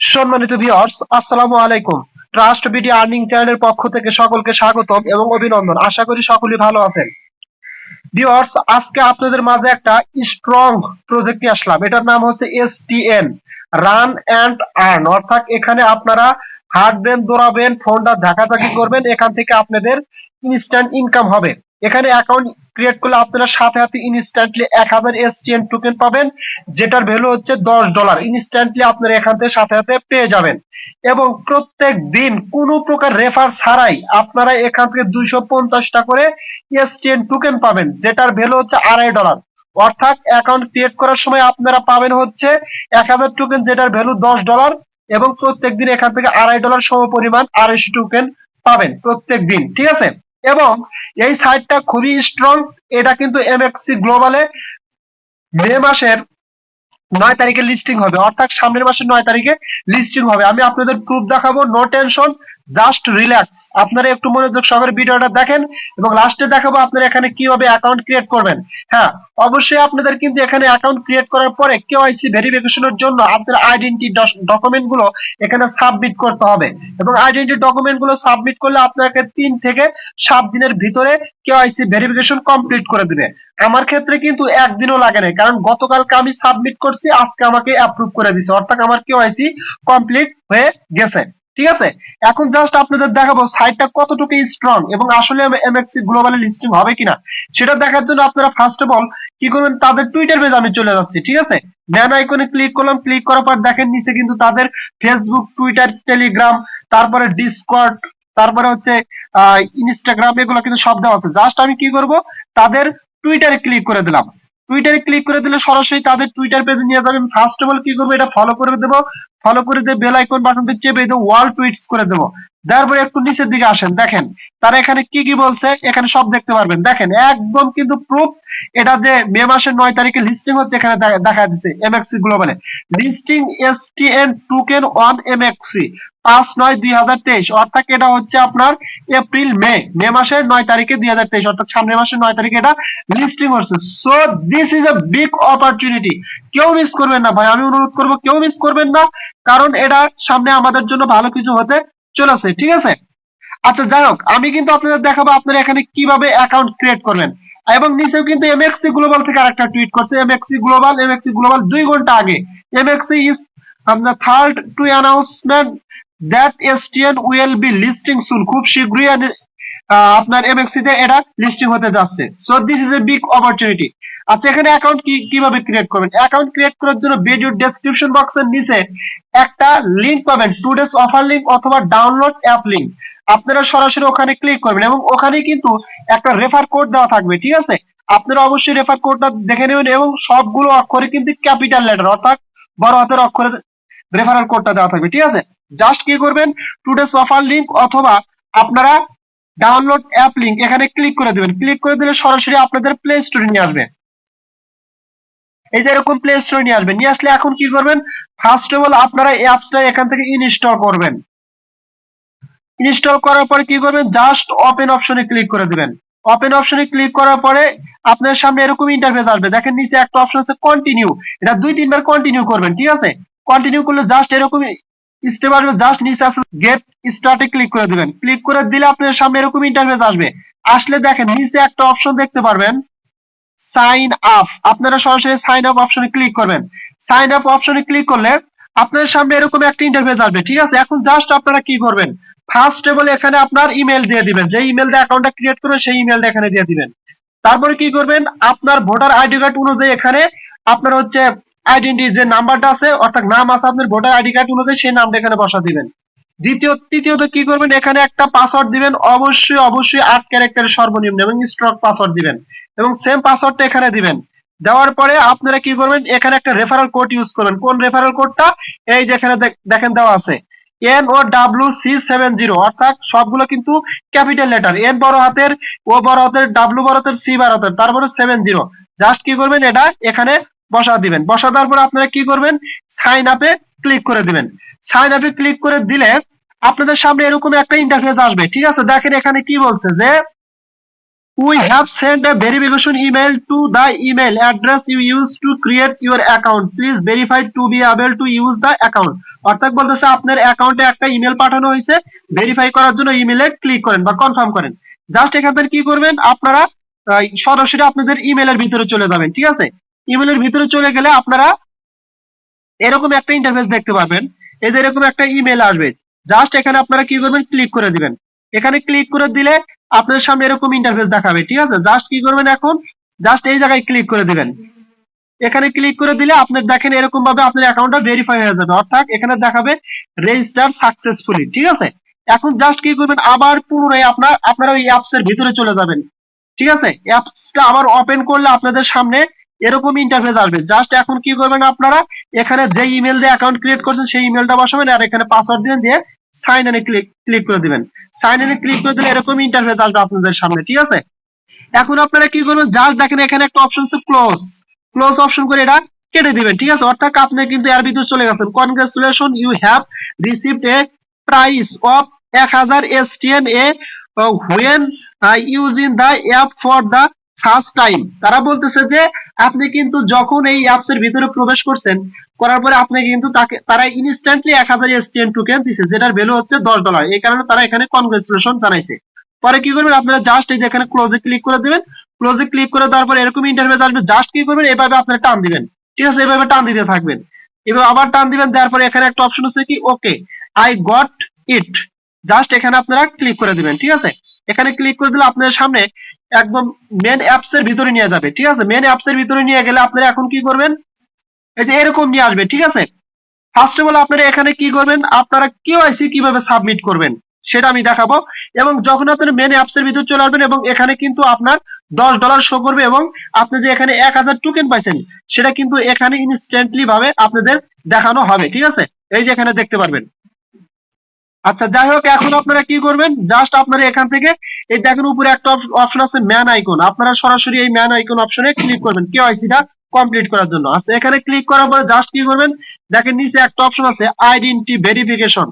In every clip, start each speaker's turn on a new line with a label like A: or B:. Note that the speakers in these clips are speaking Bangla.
A: সম্মানিত ভিউয়ার্স, আসসালামু আলাইকুম। ট্রাস্ট বিডি আর্নিং চ্যানেলের পক্ষ থেকে সকলকে স্বাগতম এবং অভিনন্দন। আশা করি সকলেই ভালো আছেন। ভিউয়ার্স, আজকে আপনাদের মাঝে একটা স্ট্রং প্রজেক্ট নিয়ে আসলাম। এটার নাম হচ্ছে STN, রান অ্যান্ড আর্ন। অর্থাৎ এখানে আপনারা হাঁটবেন, দৌড়াবেন, ফোনটা ঝাঁকাঝাঁকি করবেন, এখান থেকে আপনাদের ইনস্ট্যান্ট ইনকাম হবে। এখানে অ্যাকাউন্ট ক্রিয়েট করলে আপনারা সাথে সাথে ইনস্ট্যান্টলি 1000 STN টোকেন পাবেন, যেটার ভ্যালু হচ্ছে $10। ইনস্ট্যান্টলি আপনারা এখান থেকে সাথে সাথে পেয়ে যাবেন এবং প্রত্যেক দিন কোনো প্রকার রেফার ছাড়াই আপনারা এখান থেকে 250টা করে STN টোকেন পাবেন, যেটার ভ্যালু হচ্ছে $2.5। অর্থাৎ অ্যাকাউন্ট ক্রিয়েট করার সময় আপনারা পাবেন হচ্ছে 1000 টোকেন, যেটার ভ্যালু $10, এবং প্রত্যেক দিন এখান থেকে $2.5 সম পরিমাণ 250 টোকেন পাবেন প্রত্যেক দিন। ঠিক আছে, এবং এই সাইটটা খুবই স্ট্রং। এটা কিন্তু MXC গ্লোবালে মে মাসের 9 তারিখে লিস্টিং হবে, অর্থাৎ সামনের মাসের 9 তারিখে লিস্টিং হবে। আমি আপনাদের প্রুফ দেখাবো, নো টেনশন, জাস্ট রিল্যাক্স। আপনারা একটু মনোযোগ সহকারে ভিডিওটা দেখেন এবং লাস্টে দেখাবো আপনারা এখানে কিভাবে অ্যাকাউন্ট ক্রিয়েট করবেন। হ্যাঁ, অবশ্যই আপনাদের কিন্তু এখানে অ্যাকাউন্ট ক্রিয়েট করার পরে KYC ভেরিফিকেশনের জন্য আপনাদের আইডেন্টি ডকুমেন্ট গুলো এখানে সাবমিট করতে হবে, এবং আইডেন্টি ডকুমেন্ট গুলো সাবমিট করলে আপনাকে 3 থেকে 7 দিনের ভিতরে KYC ভেরিফিকেশন কমপ্লিট করে দিবে। আমার ক্ষেত্রে কিন্তু একদিনও লাগে না, কারণ গতকালকে আমি সাবমিট করছি, আজকে আমাকে অ্যাপ্রুভ করে দিছে, অর্থাৎ আমার KYC কমপ্লিট হয়ে গেছে। ঠিক আছে, এখন জাস্ট আপনাদের দেখাবো সাইটটা কতটুকু স্ট্রং এবং আসলে MXC গ্লোবালে লিস্টিং হবে কিনা সেটা দেখার জন্য আপনারা ফার্স্ট অফ অল কি করবেন, তাদের টুইটার পেজ আমি চলে যাচ্ছি। ঠিক আছে, ম্যান আইকনে ক্লিক করলাম, ক্লিক করার পর দেখেন নিচে কিন্তু তাদের ফেসবুক, টুইটার, টেলিগ্রাম, তারপরে ডিসকর্ড, তারপরে হচ্ছে ইনস্টাগ্রাম, এগুলো কিন্তু সব দেওয়া আছে। জাস্ট আমি কি করব, তাদের টুইটারে ক্লিক করে দিলাম। টুইটারে ক্লিক করে দিলে সরাসরি তাদের টুইটার পেজে নিয়ে যাবেন। ফার্স্ট অফ অল কি করবো, এটা ফলো করে দেবো। ফলো করে দিয়ে বেল আইকন বাটনটি চেপে দেবো, ওয়াল টুইটস করে দেবো। তারপরে একটু নিচের দিকে আসেন, দেখেন তারা এখানে কি কি বলছে, এখানে সব দেখতে পারবেন। দেখেন একদম কিন্তু প্রুফ, এটা যে মে মাসের 9 তারিখে লিস্টিং হচ্ছে, এখানে দেখা দিচ্ছে MXC গ্লোবালে listing STN token on MXC 5/9/2023। অর্থাৎ এটা হচ্ছে আপনার এপ্রিল মে মাসের 9 তারিখে 2023, অর্থাৎ সামনের মাসের 9 তারিখে এটা লিস্টিং হচ্ছে। So this is a big opportunity, কেউ মিস করবেন না ভাই, আমি অনুরোধ করবো কেউ মিস করবেন না, কারণ এটা সামনে আমাদের জন্য ভালো কিছু হতে চলেছে। ঠিক আছে, আচ্ছা যাই হোক, আমি কিন্তু আপনাদের দেখাবো আপনারা এখানে কিভাবে অ্যাকাউন্ট ক্রিয়েট করবেন। এবং নিচেও কিন্তু MXC গ্লোবাল থেকে আরেকটা টুইট করছে, MXC গ্লোবাল 2 ঘন্টা আগে, MXC is the third to announcement that STN will be listing soon। খুব শীঘ্রই আপনার MXC তে এটা লিস্টিং হতে যাচ্ছে। So this is a big opportunity. আচ্ছা, এখানে অ্যাকাউন্ট কিভাবে ক্রিয়েট করবেন? অ্যাকাউন্ট ক্রিয়েট করার জন্য ভিডিও ডেসক্রিপশন বক্সের নিচে একটা লিংক পাবেন, টুডেস অফার লিংক অথবা ডাউনলোড অ্যাপ লিংক। আপনারা সরাসরি ওখানে ক্লিক করবেন এবং ওখানে কিন্তু একটা রেফার কোড দেওয়া থাকবে। ঠিক আছে, আপনারা অবশ্যই রেফার কোডটা দেখে নেবেন এবং সবগুলো অক্ষরে কিন্তু ক্যাপিটাল লেটার, অর্থাৎ বড় হাতের অক্ষরে রেফারেল কোডটা দেওয়া থাকবে। ঠিক আছে, জাস্ট কি করবেন, টুডেস অফার লিংক অথবা আপনারা ডাউনলোড অ্যাপ লিংক, এখানে ক্লিক করে দিবেন। ক্লিক করে দিলে সরাসরি আপনাদের প্লে স্টোরে নিয়ে আসবে। এই যে এরকম প্লে স্টোরে নিয়ে আসবে, নিয়ে আসলে এখন কি করবেন, ফার্স্ট অফ অল আপনারা অ্যাপসটা এখান থেকে ইনস্টল করবেন। ইনস্টল করার পরে কি করবেন, জাস্ট ওপেন অপশনে ক্লিক করে দিবেন। ওপেন অপশনে ক্লিক করার পরে আপনার সামনে এরকম ইন্টারফেস আসবে। দেখেন নিচে একটা অপশন আছে কন্টিনিউ, এটা 2-3 বার কন্টিনিউ করবেন। ঠিক আছে, কন্টিনিউ করলে জাস্ট এরকম স্টেপ আসবে। জাস্ট নিচে আছে গেট স্টার্টে ক্লিক করে দিবেন। ক্লিক করে দিলে আপনার সামনে এরকম ইন্টারফেস আসবে। আসলে দেখেন নিচে একটা অপশন দেখতে পারবেন, সাইন আপ। আপনারা সরাসরি সাইন আপ অপশনে ক্লিক করবেন। সাইন আপ অপশনে ক্লিক করলে আপনার সামনে এরকম একটা ইন্টারফেস আসবে। ঠিক আছে, এখন জাস্ট আপনারা কি করবেন, ফার্স্ট অফ অল এখানে আপনার ইমেল দিয়ে দিবেন, যে ইমেল দিয়ে অ্যাকাউন্টটা ক্রিয়েট করবেন সেই ইমেলটা এখানে দিয়ে দিবেন। তারপরে কি করবেন, আপনার ভোটার আইডি কার্ড অনুযায়ী এখানে আপনার হচ্ছে আইডেন্টি যে নাম্বারটা আছে, অর্থাৎ নাম আছে আপনার ভোটার আইডি কার্ড অনুযায়ী, সেই নামটা এখানে বসা দিবেন। তৃতীয়ত কি করবেন, এখানে একটা পাসওয়ার্ড দিবেন, অবশ্যই 8 ক্যারেক্টারের সর্বনিম্ন এবং স্ট্রং পাসওয়ার্ড দিবেন এবং সেম পাসওয়ার্ডটা এখানে দিবেন। দেওয়ার পরে আপনারা কি করবেন, এখানে একটা রেফারেল কোড ইউজ করবেন। কোন রেফারেল কোডটা, এই যে এখানে দেখেন দেওয়া আছে NOWC70, অর্থাৎ সবগুলো কিন্তু ক্যাপিটাল লেটার, N বড় হাতের, O বড় হাতের, W বড় হাতের, C বড় হাতের, তারপরে 70। জাস্ট কি করবেন, এটা এখানে বসা দিবেন। বসা দেওয়ার পর আপনারা কি করবেন, সাইন আপে ক্লিক করে দিবেন। সাইন আপে ক্লিক করে দিলে আপনাদের সামনে এরকম একটা ইন্টারফেস আসবে। ঠিক আছে, দেখেন এখানে কি বলছে যে We have sent a verification email to the email address you used to create your account. Please verify to be able to use the account. অর্থাৎ বলতেছে আপনার অ্যাকাউন্টে একটা ইমেল পাঠানো হয়েছে, ভেরিফাই করার জন্য ইমেলে ক্লিক করেন বা কনফার্ম করেন। জাস্ট এখান থেকে কি করবেন আপনারা সরাসরি আপনাদের ইমেলের ভিতরে চলে যাবেন, ঠিক আছে? ইমেলের ভিতরে চলে গেলে আপনারা এরকম একটা ইন্টারফেস দেখতে পাবেন। এই যে এরকম একটা ইমেল আসবে, জাস্ট এখানে আপনারা কি করবেন ক্লিক করে দিবেন। এখানে ক্লিক করে দিলে আপনার সামনে এরকম ইন্টারফেস দেখাবে, ঠিক আছে? জাস্ট কি করবেন এখন জাস্ট এই জায়গায় ক্লিক করে দিবেন। এখানে ক্লিক করে দিলে আপনি দেখেন এরকম ভাবে আপনার অ্যাকাউন্টটা ভেরিফাই হয়ে যাবে, অর্থাৎ এখানে দেখাবে রেজিস্টার সাকসেসফুলি, ঠিক আছে? এখন জাস্ট কি করবেন আবার পুনরায় আপনারা ওই অ্যাপস এর ভিতরে চলে যাবেন, ঠিক আছে? অ্যাপসটা আবার ওপেন করলে আপনাদের সামনে এরকম ইন্টারফেস আসবে। জাস্ট এখন কি করবেন আপনারা এখানে যে ইমেল দিয়ে অ্যাকাউন্ট ক্রিয়েট করছেন সেই ইমেলটা বসাবেন আর এখানে পাসওয়ার্ড দিবেন, দিয়ে সাইন ইনে ক্লিক করে দিবেন। সাইন ইনে ক্লিক করে দিলে এরকম ইন্টারফেস আসবে আপনাদের সামনে, ঠিক আছে? এখন আপনারা কি করবেন জাস্ট দেখেন এখানে একটা অপশন আছে ক্লোজ, ক্লোজ অপশন করে এটা কেটে দিবেন, ঠিক আছে? অর্থাৎ আপনি কিন্তু এর ভিতরে চলে গেছেন। Congratulation, you have received a prize of 1000 STN a when using the app for the first time. তারা বলতেছে যে আপনি কিন্তু যখন এই অ্যাপস এর ভিতরে প্রবেশ করছেন, করার পরে আপনি কিন্তু তারা ইনস্ট্যান্টলি 1000 STN টোকেন দিছে, যেটার ভ্যালু হচ্ছে $10। এই কারণে তারা এখানে কনগ্রাচুলেশন জানাইছে। পরে কি করবেন আপনারা জাস্ট এই যে এখানে ক্লোজে ক্লিক করে দিবেন। ক্লোজে ক্লিক করে দেওয়ার পরে এরকম ইন্টারফেস আসবে। জাস্ট কি করবেন এভাবে আপনারা টান দিবেন, ঠিক আছে? এভাবে টান দিতে থাকবেন, এবার আবার টান দিবেন। দেওয়ার পরে এখানে একটা অপশন আছে কি okay I got it, just এখানে আপনারা ক্লিক করে দিবেন, ঠিক আছে? এখানে ক্লিক করে দিলে আপনার সামনে একদম মেন অ্যাপস এর ভিতরে নিয়ে যাবে, ঠিক আছে? মেন অ্যাপস এর ভিতরে নিয়ে গেলে আপনারা এখন কি করবেন এই যে এরকম নিয়ে আসবে, ঠিক আছে? ফার্স্ট অফ অল আপনারা এখানে কি করবেন আপনারা কেওয়াইসি কিভাবে সাবমিট করবেন সেটা আমি দেখাবো। এবং যখন আপনার মেন অ্যাপস এর ভিতরে চলে আসবেন এবং এখানে কিন্তু আপনার $10 শো করবে এবং আপনি যে এখানে 1000 টোকেন পাইছেন সেটা কিন্তু এখানে ইনস্ট্যান্টলি ভাবে আপনাদের দেখানো হবে, ঠিক আছে? এই যে এখানে দেখতে পারবেন। আচ্ছা যাই হোক, এখন আপনারা কি করবেন জাস্ট আপনারা এখান থেকে এই দেখেন উপরে একটা অপশন আছে ম্যান আইকন, আপনারা সরাসরি এই ম্যান আইকন অপশনে ক্লিক করবেন কেওয়াইসিটা কমপ্লিট করার জন্য। আচ্ছা এখানে ক্লিক করার পরে জাস্ট কি করবেন দেখেন নিচে একটা অপশন আছে আইডেন্টি ভেরিফিকেশন,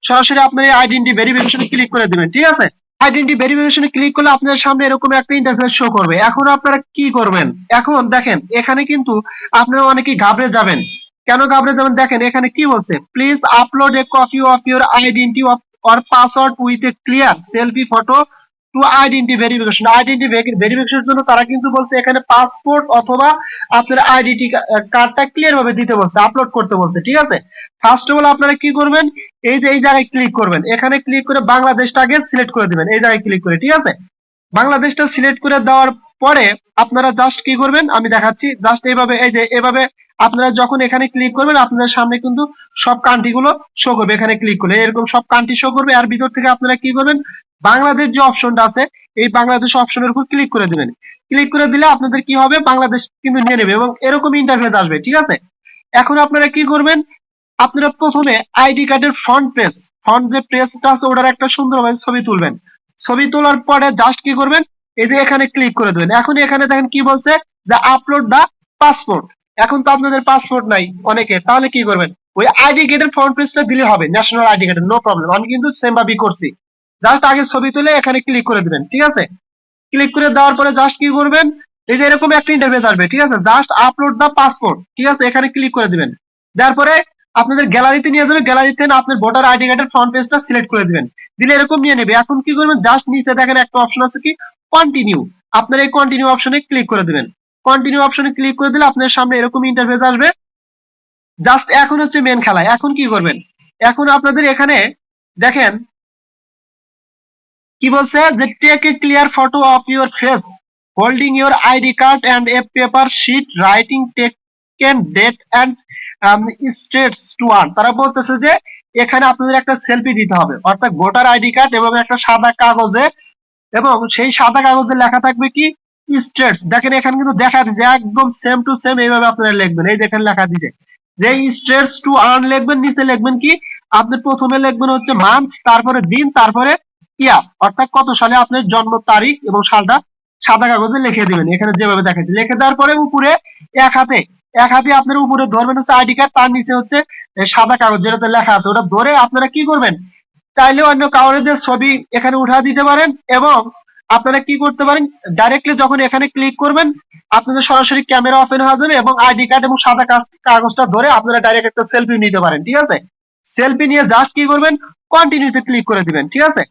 A: সরাসরি আপনার এই আইডেন্টি ভেরিফিকেশনে ক্লিক করে দিবেন, ঠিক আছে? আইডেন্টি ভেরিফিকেশনে ক্লিক করলে আপনাদের সামনে এরকম একটা ইন্টারফেস শো করবে। এখন আপনারা কি করবেন এখন দেখেন এখানে কিন্তু আপনারা অনেকেই ঘাবড়ে যাবেন। কেন ঘাবড়ে যাবেন দেখেন এখানে কি বলছে, please upload a copy of your identity or password with a clear selfie photo to identity verification. Identity ভেরিফিকেশনের জন্য তারা কিন্তু বলছে এখানে পাসপোর্ট অথবা আপনার আইডেন্টি কার্ডটা ক্লিয়ার ভাবে দিতে বলছে, আপলোড করতে বলছে, ঠিক আছে? ফার্স্ট অফ অল আপনারা কি করবেন এই যে এই জায়গায় ক্লিক করবেন, এখানে ক্লিক করে বাংলাদেশটা আগে সিলেক্ট করে দিবেন, এই জায়গায় ক্লিক করে, ঠিক আছে? বাংলাদেশটা সিলেক্ট করে দেওয়ার পরে আপনারা জাস্ট কি করবেন আমি দেখাচ্ছি। জাস্ট এইভাবে এই যে এভাবে আপনারা যখন এখানে ক্লিক করবেন আপনাদের সামনে কিন্তু সব কান্ট্রি গুলো শো করবে। এখানে ক্লিক করলে এরকম সব কান্ট্রি শো করবে। আর ভিতর থেকে আপনারা কি করবেন বাংলাদেশ যে অপশনটা আছে এই বাংলাদেশ অপশনের উপর ক্লিক করে দিবেন। ক্লিক করে দিলে আপনাদের কি হবে বাংলাদেশ কিন্তু নিয়ে নেবে এবং এরকম ইন্টারফেস আসবে, ঠিক আছে? এখন আপনারা কি করবেন আপনারা প্রথমে আইডি কার্ডের ফ্রন্ট যে পেজটা আছে ওটার একটা সুন্দরভাবে ছবি তুলবেন। ছবি তোলার পরে জাস্ট কি করবেন এই যে এখানে ক্লিক করে দেবেন। এখন এখানে দেখেন কি বলছে যে আপলোড দা পাসপোর্ট। এখন তো আপনাদের পাসপোর্ট নাই অনেকে, তাহলে কি করবেন ওই আইডি কার্ডের ফ্রন্ট পেজটা দিলে হবে, ন্যাশনাল আইডি কার্ডের, নো প্রবলেম। আমি কিন্তু সেম ভাবেই করছি। জাস্ট আগে ছবি তুলে এখানে ক্লিক করে দিবেন, ঠিক আছে? ক্লিক করে দেওয়ার পরে জাস্ট কি করবেন এই যে এরকম একটা ইন্টারফেস আসবে, ঠিক আছে? জাস্ট আপলোড দা পাসপোর্ট, ঠিক আছে? এখানে ক্লিক করে দিবেন। দেওয়ার পরে আপনাদের গ্যালারিতে নিয়ে যাবে, গ্যালারিতে আপনার ভোটার আইডি কার্ডের ফ্রন্ট পেজটা সিলেক্ট করে দিবেন, দিলে এরকম নিয়ে নেবে। এখন কি করবেন জাস্ট নিচে দেখেন একটা অপশন আছে কি কন্টিনিউ, আপনার এই কন্টিনিউ অপশনে ক্লিক করে দিবেন। কন্টিনিউ অপশনে ক্লিক করে দিলে আপনার সামনে এরকম ইন্টারফেস আসবে। জাস্ট এখন হচ্ছে মেন খেলা। এখন কি করবেন এখন আপনাদের এখানে দেখেন কি বলছে যে take a clear photo of your face holding your ID card and a paper sheet writing taken date and states to earn. তারা বলতেছে যে এখানে আপনাদের একটা সেলফি দিতে হবে, অর্থাৎ ভোটার আইডি কার্ড এবং একটা সাদা কাগজে, এবং সেই সাদা কাগজে লেখা থাকবে কি স্টেটস। দেখেন এখানে কিন্তু দেখা দিচ্ছে একদম সেম টু সেম এইভাবে আপনারা লিখবেন। এই দেখেন লেখা দিচ্ছে যে স্টেটস টু আর্ন লিখবেন, নিচে লিখবেন কি আপনি প্রথমে লিখবেন হচ্ছে মান্থ, তারপরে দিন, তারপরে ইয়ার, অর্থাৎ কত সালে আপনার জন্ম তারিখ এবং সালটা সাদা কাগজে লিখে দিবেন এখানে যেভাবে দেখাচ্ছে। লিখে দেওয়ার পরে উপরে এক হাতে আপনার উপরে ধরবেন হচ্ছে আইডি কার্ড, তার নিচে হচ্ছে সাদা কাগজ যেটাতে লেখা আছে ওটা ধরে আপনারা কি করবেন চাইলে অন্য কাউরের ছবি এখানে উঠা দিতে পারেন এবং আপনারা কি করতে পারেন, ডাইরেক্টলি যখন এখানে ক্লিক করবেন আপনাদের সরাসরি ক্যামেরা ওপেন হয়ে যাবে এবং আইডি কার্ড এবং সাদা কাগজটা ধরে আপনারা ডাইরেক্ট একটা সেলফি নিতে পারেন। ঠিক আছে, সেলফি নিয়ে জাস্ট কি করবেন, কন্টিনিউতে ক্লিক করে দিবেন। ঠিক আছে,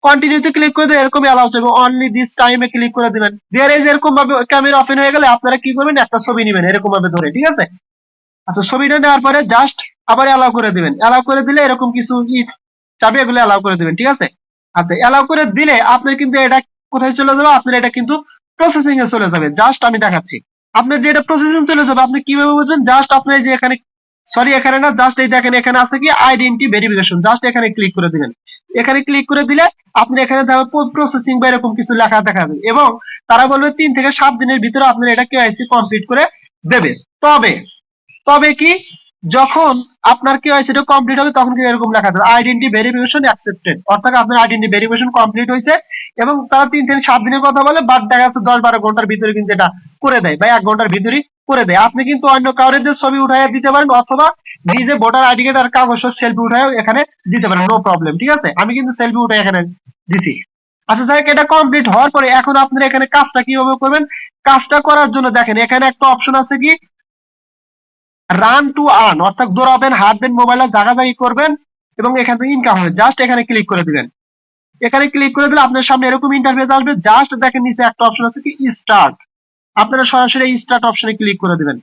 A: কন্টিনিউতে ক্লিক করে দিয়ে এরকম অ্যালাউ চাইবে, অনলি দিস টাইমে ক্লিক করে দিবেন। দেয়ার এই এরকম ভাবে ক্যামেরা ওপেন হয়ে গেলে আপনারা কি করবেন, একটা ছবি নেবেন এরকম ভাবে ধরে। ঠিক আছে, আচ্ছা ছবিটা নেওয়ার পরে জাস্ট আবার অ্যালাউ করে দিবেন। অ্যালাউ করে দিলে এরকম কিছু চাবি, এগুলো অ্যালাউ করে দিবেন। ঠিক আছে, আচ্ছা অ্যালাউ করে দিলে আপনার কিন্তু এটা কোথায় চলে যাবে, আপনার এটা কিন্তু প্রসেসিং এ চলে যাবে। জাস্ট আমি দেখাচ্ছি আপনার যে এটা প্রসেসিং চলে যাবে আপনি কিভাবে বুঝবেন, জাস্ট আপনার যে এখানে, সরি এখানে না, জাস্ট এই দেখেন এখানে আছে কি আইডেন্টি ভেরিফিকেশন, জাস্ট এখানে ক্লিক করে দিবেন। এখানে ক্লিক করে দিলে আপনি এখানে প্রসেসিং বা এরকম কিছু লেখা দেখা যাবে এবং তারা বলবে 3 থেকে 7 দিনের ভিতরে আপনার এটা কেওয়াইসি কমপ্লিট করে দেবে। তবে তবে কি, যখন আপনার কেওয়াইসি টা কমপ্লিট হবে তখন কিন্তু এরকম লেখা থাকবে আইডেন্টি ভেরিফিকেশন অ্যাকসেপ্টেড, অর্থাৎ আপনার আইডেন্টি ভেরিফিকেশন কমপ্লিট হয়েছে। এবং তারা 3 থেকে 7 দিনের কথা বলে, বাট দেখা যাচ্ছে 10-12 ঘন্টার ভিতরে কিন্তু এটা করে দেয় বা 1 ঘন্টার ভিতরে করে দেয়। আপনি কিন্তু অন্য কাউরে দিয়ে ছবি উঠাইয়া দিতে পারেন অথবা নিজে ভোটার আইডি কার্ড আর কাগজ সেলফি উঠাইয়া এখানে দিতে পারেন, নো প্রবলেম। ঠিক আছে, আমি কিন্তু সেলফি উঠাই এখানে দিছি। আচ্ছা যাই হোক, এটা কমপ্লিট হওয়ার পরে এখন আপনারা এখানে কাজটা কিভাবে করবেন, কাজটা করার জন্য দেখেন এখানে একটা অপশন আছে কি রান টু আর্ন, অর্থাৎ দৌড়াবেন, হাঁটবেন, মোবাইলে জাগাজাগি করবেন এবং এখান থেকে ইনকাম হবে। জাস্ট এখানে ক্লিক করে দিবেন। এখানে ক্লিক করে দিলে আপনার সামনে এরকম ইন্টারফেস আসবে। জাস্ট দেখেন নিচে একটা অপশন আছে কি স্টার্ট, আপনারা সরাসরি এই স্টার্ট অপশনে ক্লিক করে দিবেন।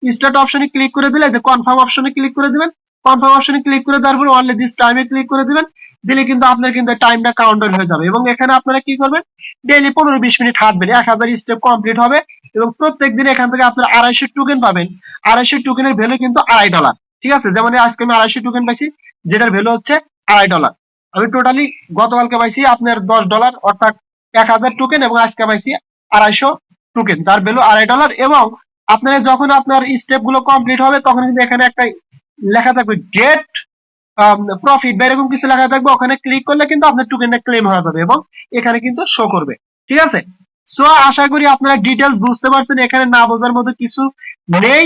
A: স্টার্ট অপশনে ক্লিক করে দিলে যে কনফার্ম অপশনে ক্লিক করে দিবেন। কনফার্ম অপশনে ক্লিক করে দেওয়ার পর অনলি দিস টাইমে ক্লিক করে দিবেন। দিলে কিন্তু আপনার কিন্তু টাইমটা কাউন্টার হয়ে যাবে এবং এখানে আপনারা কি করবেন, ডেইলি 15-20 মিনিট হাঁটবেন, 1000 স্টেপ কমপ্লিট হবে এবং প্রত্যেক দিন এখান থেকে আপনারা 250 টোকেন পাবেন। 250 টোকেনের ভ্যালু কিন্তু $2.5। ঠিক আছে, যেমন আজকে আমি 250 টোকেন পাইছি, যেটার ভ্যালু হচ্ছে $2.5। আমি টোটালি গতকালকে পাইছি আপনার $10, অর্থাৎ 1000 টোকেন এবং আজকে পাইছি 250 টোকেন, যার ভ্যালু $2.5। এবং আপনারা যখন আপনার স্টেপ গুলো কমপ্লিট হবে তখন কিন্তু এখানে একটা লেখা থাকবে গেট প্রফিট বা এরকম কিছু লেখা থাকবে, ওখানে ক্লিক করলে কিন্তু আপনার টোকেনটা ক্লেম হয়ে যাবে এবং এখানে কিন্তু শো করবে। ঠিক আছে, সো আশা করি আপনারা ডিটেলস বুঝতে পারছেন, এখানে না বোঝার মতো কিছু নেই,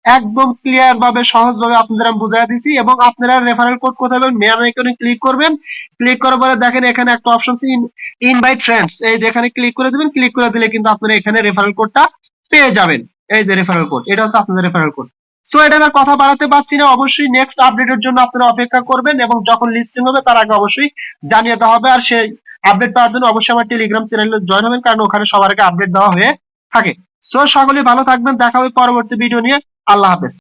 A: একদম ক্লিয়ার ভাবে সহজ ভাবে আপনাদের আমি বুঝাই দিছি। এবং আপনারা রেফারেল কোড কোথায় পাবেন, মেন আইকনে ক্লিক করবেন। ক্লিক করার পরে দেখেন এখানে একটা অপশন আছে ইনভাইট ফ্রেন্ডস, এই যে এখানে ক্লিক করে দিবেন। ক্লিক করে দিলে কিন্তু আপনারা এখানে রেফারেল কোডটা পেয়ে যাবেন। এই যে রেফারেল কোড, এটা হচ্ছে আপনাদের রেফারেল কোড। সো এটা আর কথা বাড়াতে পারছি না, অবশ্যই নেক্সট আপডেটের জন্য আপনারা অপেক্ষা করবেন এবং যখন লিস্টিং হবে তার আগে অবশ্যই জানিয়ে দেওয়া হবে। আর সেই আপডেট পাওয়ার জন্য অবশ্যই আমার টেলিগ্রাম চ্যানেলে জয়েন হবেন, কারণ ওখানে সবার আগে আপডেট দেওয়া হয়ে থাকে। সো সকলেই ভালো থাকবেন, দেখা হবে পরবর্তী ভিডিও নিয়ে। আল্লাহ হাফেজ।